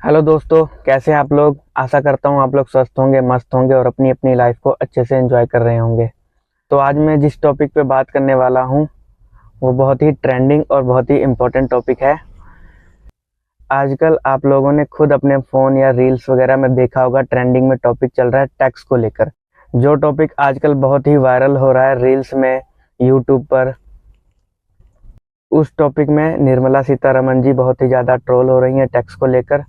Hello दोस्तों, कैसे हैं आप लोग। आशा करता हूँ आप लोग स्वस्थ होंगे, मस्त होंगे और अपनी अपनी लाइफ को अच्छे से एंजॉय कर रहे होंगे। तो आज मैं जिस टॉपिक पे बात करने वाला हूँ वो बहुत ही ट्रेंडिंग और बहुत ही इम्पोर्टेंट टॉपिक है। आजकल आप लोगों ने खुद अपने फ़ोन या रील्स वगैरह में देखा होगा, ट्रेंडिंग में टॉपिक चल रहा है टैक्स को लेकर। जो टॉपिक आजकल बहुत ही वायरल हो रहा है रील्स में, यूट्यूब पर। उस टॉपिक में निर्मला सीतारमण जी बहुत ही ज़्यादा ट्रोल हो रही हैं टैक्स को लेकर।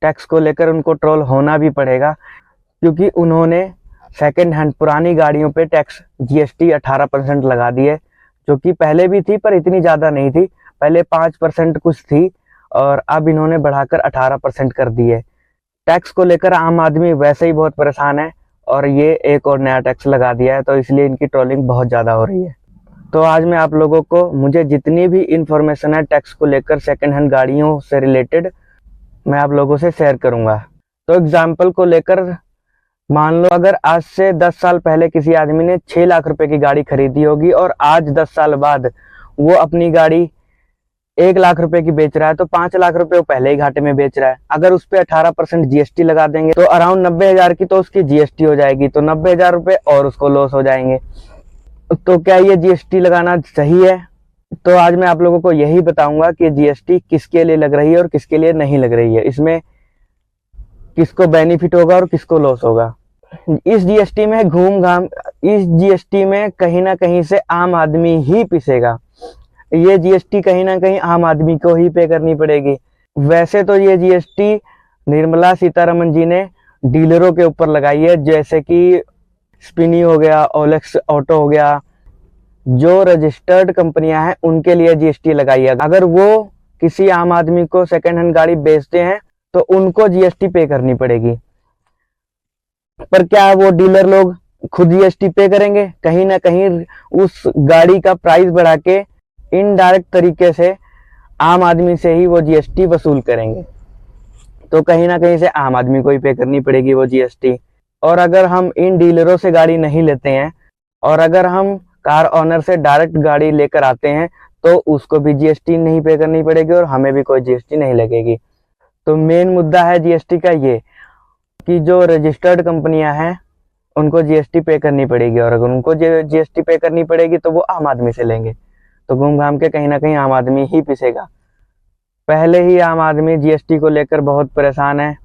टैक्स को लेकर उनको ट्रोल होना भी पड़ेगा, क्योंकि उन्होंने सेकेंड हैंड पुरानी गाड़ियों पे टैक्स जीएसटी 18% लगा दी है, जो कि पहले भी थी पर इतनी ज़्यादा नहीं थी। पहले 5% कुछ थी और अब इन्होंने बढ़ाकर 18% कर दी है। टैक्स को लेकर आम आदमी वैसे ही बहुत परेशान है और ये एक और नया टैक्स लगा दिया है, तो इसलिए इनकी ट्रोलिंग बहुत ज़्यादा हो रही है। तो आज मैं आप लोगों को, मुझे जितनी भी इंफॉर्मेशन है टैक्स को लेकर सेकेंड हैंड गाड़ियों से रिलेटेड, मैं आप लोगों से शेयर करूंगा। तो एग्जाम्पल को लेकर मान लो, अगर आज से 10 साल पहले किसी आदमी ने 6 लाख रुपए की गाड़ी खरीदी होगी और आज 10 साल बाद वो अपनी गाड़ी 1 लाख रुपए की बेच रहा है, तो 5 लाख रुपए वो पहले ही घाटे में बेच रहा है। अगर उस पर 18% जीएसटी लगा देंगे तो अराउंड 90,000 की तो उसकी जीएसटी हो जाएगी, तो 90,000 रुपए और उसको लॉस हो जाएंगे। तो क्या ये जीएसटी लगाना सही है? तो आज मैं आप लोगों को यही बताऊंगा कि जीएसटी किसके लिए लग रही है और किसके लिए नहीं लग रही है, इसमें किसको बेनिफिट होगा और किसको लॉस होगा। इस जीएसटी में इस जीएसटी में कहीं ना कहीं से आम आदमी ही पिसेगा। ये जीएसटी कहीं ना कहीं आम आदमी को ही पे करनी पड़ेगी। वैसे तो ये जीएसटी निर्मला सीतारमण जी ने डीलरों के ऊपर लगाई है, जैसे कि स्पिनी हो गया, ओलेक्स ऑटो हो गया, जो रजिस्टर्ड कंपनियां हैं उनके लिए जीएसटी लगाई है। अगर वो किसी आम आदमी को सेकेंड हैंड गाड़ी बेचते हैं तो उनको जीएसटी पे करनी पड़ेगी। पर क्या वो डीलर लोग खुद जीएसटी पे करेंगे? कहीं ना कहीं उस गाड़ी का प्राइस बढ़ा के इनडायरेक्ट तरीके से आम आदमी से ही वो जीएसटी वसूल करेंगे, तो कहीं ना कहीं से आम आदमी को ही पे करनी पड़ेगी वो जीएसटी। और अगर हम इन डीलरों से गाड़ी नहीं लेते हैं और अगर हम कार ऑनर से डायरेक्ट गाड़ी लेकर आते हैं तो उसको भी जीएसटी नहीं पे करनी पड़ेगी और हमें भी कोई जीएसटी नहीं लगेगी। तो मेन मुद्दा है जीएसटी का ये, कि जो रजिस्टर्ड कंपनियां हैं उनको जीएसटी पे करनी पड़ेगी, और अगर उनको जीएसटी पे करनी पड़ेगी तो वो आम आदमी से लेंगे, तो घूम घाम के कहीं ना कहीं आम आदमी ही पिसेगा। पहले ही आम आदमी जीएसटी को लेकर बहुत परेशान है।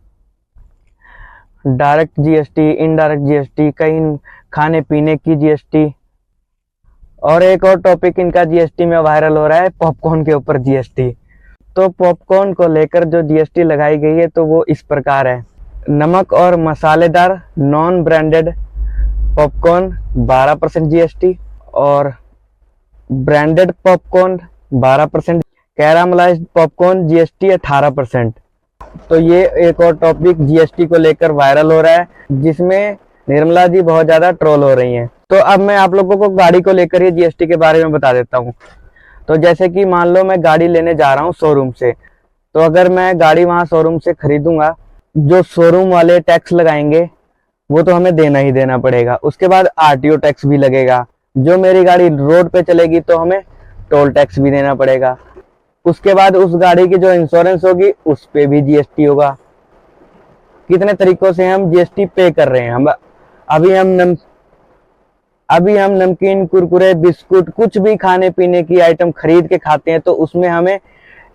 डायरेक्ट जीएसटी, इनडायरेक्ट जीएसटी, कहीं खाने पीने की जीएसटी, और एक और टॉपिक इनका जीएसटी में वायरल हो रहा है पॉपकॉर्न के ऊपर जीएसटी। तो पॉपकॉर्न को लेकर जो जीएसटी लगाई गई है तो वो इस प्रकार है। नमक और मसालेदार नॉन ब्रांडेड पॉपकॉर्न 12% जीएसटी, और branded popcorn 12%, caramelised popcorn GST 18%। तो ये एक और टॉपिक जीएसटी को लेकर वायरल हो रहा है, जिसमें निर्मला जी बहुत ज्यादा ट्रोल हो रही हैं। तो अब मैं आप लोगों को गाड़ी को लेकर ही जीएसटी के बारे में बता देता हूँ। तो जैसे कि मान लो मैं गाड़ी लेने जा रहा हूँ शोरूम से, तो अगर मैं गाड़ी वहां शोरूम से खरीदूंगा, जो शोरूम वाले टैक्स लगाएंगे वो तो हमें देना ही देना पड़ेगा। उसके बाद आरटीओ टैक्स भी लगेगा। जो मेरी गाड़ी रोड पे चलेगी तो हमें टोल टैक्स भी देना पड़ेगा। उसके बाद उस गाड़ी की जो इंश्योरेंस होगी उस पे भी जीएसटी होगा। कितने तरीकों से हम जीएसटी पे कर रहे हैं। अभी हम नमकीन, कुरकुरे, बिस्कुट, कुछ भी खाने पीने की आइटम खरीद के खाते हैं तो उसमें हमें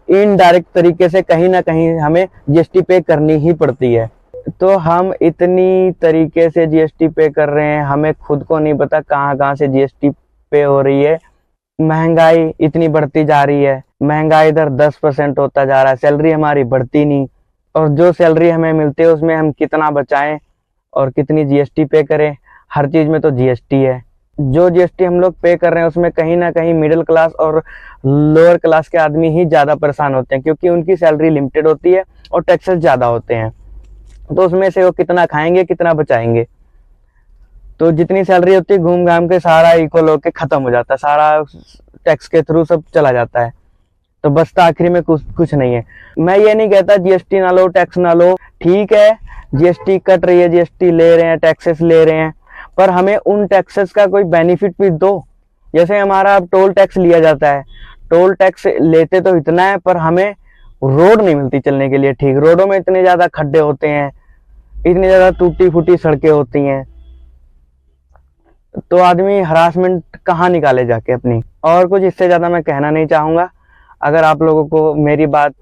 इनडायरेक्ट तरीके से कहीं ना कहीं हमें जीएसटी पे करनी ही पड़ती है। तो हम इतनी तरीके से जीएसटी पे कर रहे हैं, हमें खुद को नहीं पता कहाँ कहाँ से जीएसटी पे हो रही है। महंगाई इतनी बढ़ती जा रही है, महंगाई इधर 10% होता जा रहा है, सैलरी हमारी बढ़ती नहीं, और जो सैलरी हमें मिलती है उसमें हम कितना बचाएं और कितनी जीएसटी पे करें। हर चीज में तो जीएसटी है। जो जीएसटी हम लोग पे कर रहे हैं उसमें कहीं ना कहीं मिडिल क्लास और लोअर क्लास के आदमी ही ज्यादा परेशान होते हैं, क्योंकि उनकी सैलरी लिमिटेड होती है और टैक्सेस ज्यादा होते हैं। तो उसमें से वो कितना खाएंगे, कितना बचाएंगे। तो जितनी सैलरी होती है घूम घाम के सारा इक्वल होके खत्म हो जाता है, सारा टैक्स के थ्रू सब चला जाता है, तो बचता आखिरी में कुछ नहीं है। मैं ये नहीं कहता जीएसटी ना लो, टैक्स ना लो, ठीक है, जीएसटी कट रही है, जीएसटी ले रहे हैं, टैक्सेस ले रहे हैं, पर हमें उन टैक्सेस का कोई बेनिफिट भी दो। जैसे हमारा अब टोल टैक्स लिया जाता है, टोल टैक्स लेते तो इतना है पर हमें रोड नहीं मिलती चलने के लिए ठीक। रोडों में इतने ज्यादा खड्डे होते हैं, इतनी ज्यादा टूटी फूटी सड़कें होती हैं, तो आदमी हरासमेंट कहाँ निकाले जाके अपनी। और कुछ इससे ज्यादा मैं कहना नहीं चाहूंगा। अगर आप लोगों को मेरी बात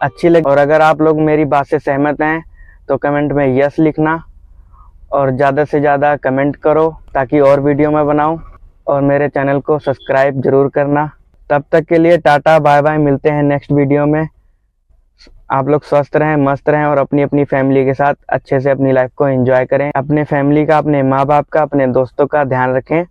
अच्छी लगी और अगर आप लोग मेरी बात से सहमत हैं तो कमेंट में यस लिखना और ज़्यादा से ज़्यादा कमेंट करो ताकि और वीडियो मैं बनाऊं, और मेरे चैनल को सब्सक्राइब जरूर करना। तब तक के लिए टाटा बाय बाय, मिलते हैं नेक्स्ट वीडियो में। आप लोग स्वस्थ रहें, मस्त रहें और अपनी अपनी फैमिली के साथ अच्छे से अपनी लाइफ को एंजॉय करें। अपने फैमिली का, अपने माँ बाप का, अपने दोस्तों का ध्यान रखें।